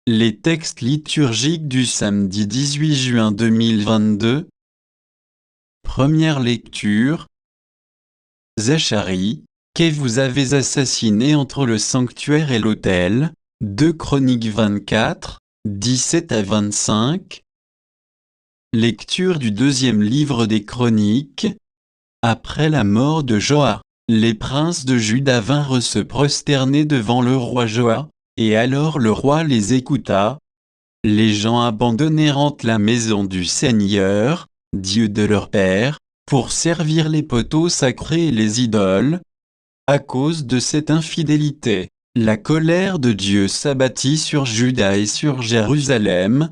Les textes liturgiques du samedi 18 juin 2022. Première lecture. Zacharie, que vous avez assassiné entre le sanctuaire et l'autel. 2 Chroniques 24, 17 à 25. Lecture du deuxième livre des Chroniques. Après la mort de Joas, les princes de Juda vinrent se prosterner devant le roi Joas, et alors le roi les écouta. Les gens abandonnèrent la maison du Seigneur, Dieu de leur père, pour servir les poteaux sacrés et les idoles. À cause de cette infidélité, la colère de Dieu s'abattit sur Juda et sur Jérusalem.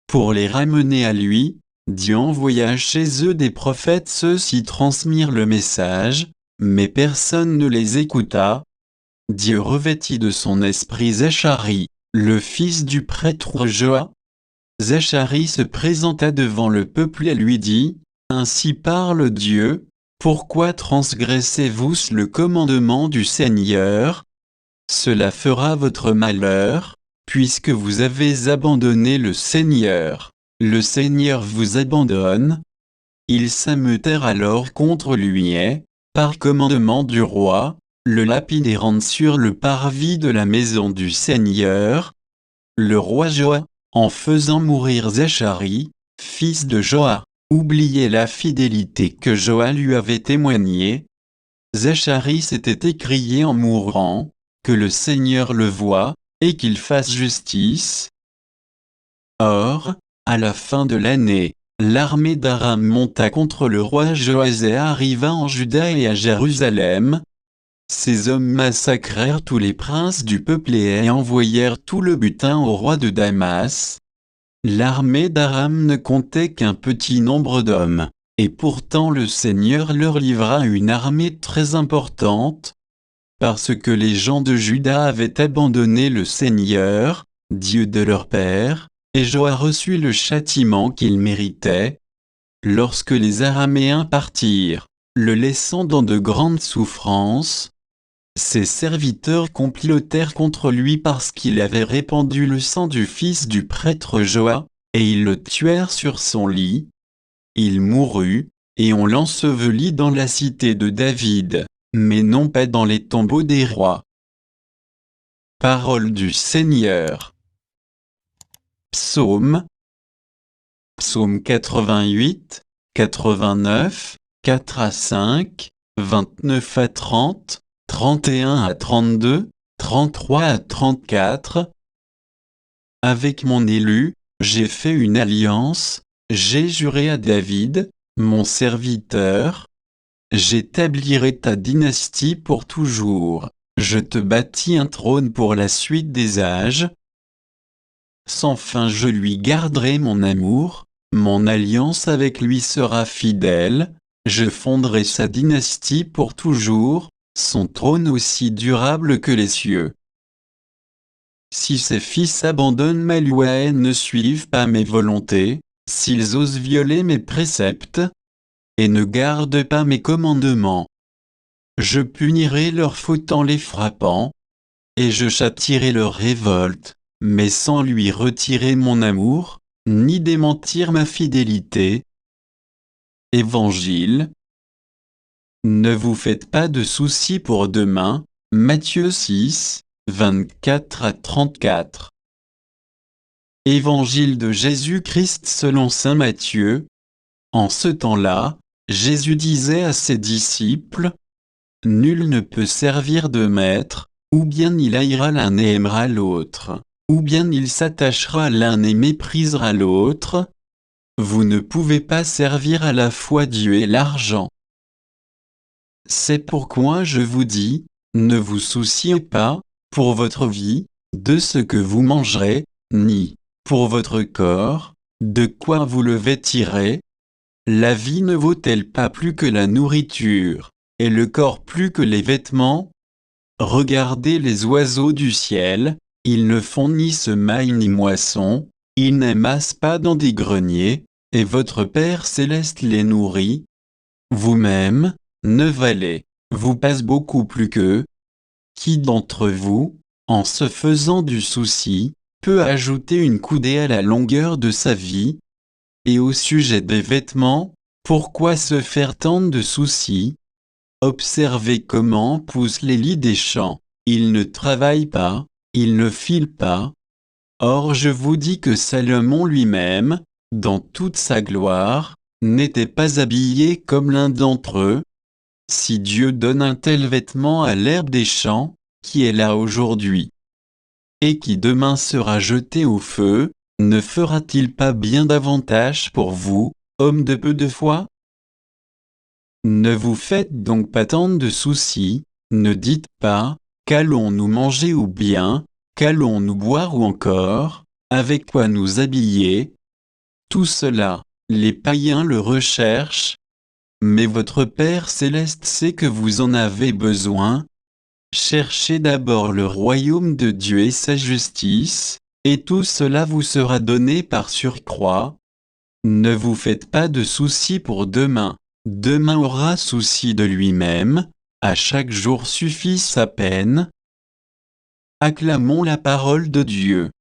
Pour les ramener à lui, Dieu envoya chez eux des prophètes. Ceux-ci transmirent le message, mais personne ne les écouta. Dieu revêtit de son esprit Zacharie, le fils du prêtre Joas. Zacharie se présenta devant le peuple et lui dit, « Ainsi parle Dieu, pourquoi transgressez-vous le commandement du Seigneur? Cela fera votre malheur, puisque vous avez abandonné le Seigneur. Le Seigneur vous abandonne. » Ils s'ameutèrent alors contre lui et, par commandement du roi, le lapidèrent sur le parvis de la maison du Seigneur. Le roi Joas, en faisant mourir Zacharie, fils de Joas, oubliait la fidélité que Joas lui avait témoignée. Zacharie s'était écrié en mourant, « Que le Seigneur le voie, et qu'il fasse justice. » Or, à la fin de l'année, l'armée d'Aram monta contre le roi Joas et arriva en Juda et à Jérusalem. Ces hommes massacrèrent tous les princes du peuple et envoyèrent tout le butin au roi de Damas. L'armée d'Aram ne comptait qu'un petit nombre d'hommes, et pourtant le Seigneur leur livra une armée très importante, parce que les gens de Juda avaient abandonné le Seigneur, Dieu de leur père, et Joas reçut le châtiment qu'il méritait. Lorsque les Araméens partirent, le laissant dans de grandes souffrances, ses serviteurs complotèrent contre lui parce qu'il avait répandu le sang du fils du prêtre Joas, et ils le tuèrent sur son lit. Il mourut, et on l'ensevelit dans la cité de David, mais non pas dans les tombeaux des rois. Parole du Seigneur. Psaume. Psaume 88, 89, 4 à 5, 29 à 30, 31 à 32, 33 à 34. Avec mon élu, j'ai fait une alliance, j'ai juré à David, mon serviteur. J'établirai ta dynastie pour toujours, je te bâtis un trône pour la suite des âges. Sans fin je lui garderai mon amour, mon alliance avec lui sera fidèle, je fonderai sa dynastie pour toujours, son trône aussi durable que les cieux. Si ses fils abandonnent ma loi et ne suivent pas mes volontés, s'ils osent violer mes préceptes, et ne gardent pas mes commandements, je punirai leur faute en les frappant, et je châtierai leur révolte, mais sans lui retirer mon amour, ni démentir ma fidélité. Évangile. Ne vous faites pas de soucis pour demain. Matthieu 6, 24 à 34. Évangile de Jésus-Christ selon saint Matthieu. En ce temps-là, Jésus disait à ses disciples, « Nul ne peut servir de maître, ou bien il haïra l'un et aimera l'autre, ou bien il s'attachera à l'un et méprisera l'autre. Vous ne pouvez pas servir à la fois Dieu et l'argent. C'est pourquoi je vous dis, ne vous souciez pas, pour votre vie, de ce que vous mangerez, ni, pour votre corps, de quoi vous le vêtirez. La vie ne vaut-elle pas plus que la nourriture, et le corps plus que les vêtements? Regardez les oiseaux du ciel, ils ne font ni semaille ni moisson, ils n'amassent pas dans des greniers, et votre Père céleste les nourrit. Vous-même, ne valez-vous pas beaucoup plus qu'eux? Qui d'entre vous, en se faisant du souci, peut ajouter une coudée à la longueur de sa vie. Et au sujet des vêtements, pourquoi se faire tant de soucis? Observez comment poussent les lys des champs. Ils ne travaillent pas, ils ne filent pas. Or je vous dis que Salomon lui-même, dans toute sa gloire, n'était pas habillé comme l'un d'entre eux. Si Dieu donne un tel vêtement à l'herbe des champs, qui est là aujourd'hui, et qui demain sera jeté au feu, ne fera-t-il pas bien davantage pour vous, hommes de peu de foi? Ne vous faites donc pas tant de soucis, ne dites pas, qu'allons-nous manger ou bien, qu'allons-nous boire ou encore, avec quoi nous habiller? Tout cela, les païens le recherchent. Mais votre Père céleste sait que vous en avez besoin. Cherchez d'abord le royaume de Dieu et sa justice, et tout cela vous sera donné par surcroît. Ne vous faites pas de soucis pour demain. Demain aura souci de lui-même, à chaque jour suffit sa peine. Acclamons la parole de Dieu.